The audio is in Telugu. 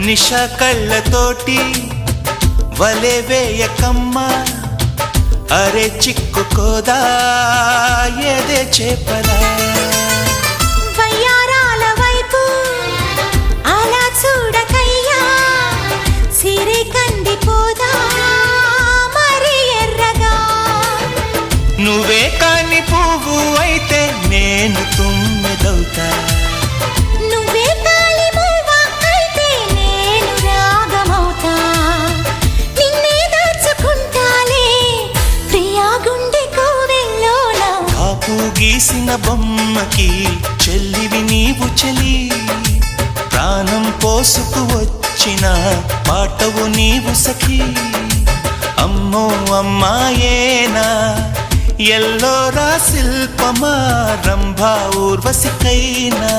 నిష కళ్ళతోటి వలే వేయకమ్మా అరే చిక్కుకోదా ఏదే చేపలా వయ్యారాల వైపు అలా చూడకయ్యా సిరి కందిపోదా మరి ఎర్రగా నువ్వే కాని పువ్వు అయితే నేను తుమ్మెదవుతా నువ్వే కాలి మూవ అయితే నేను రాగమవుతా నిన్నే దాచుకుంటాలే ప్రియా గుండె కోవెల్లోనా కాపు గీసిన బొమ్మకి చెల్లివి నీవు చెలి ప్రాణం పోసుకు వచ్చిన పాటవు నీవు సఖీ అమ్మో అమ్మాయేనా ఎల్లోరా శిల్పమా రంభా ఊర్వశికైనా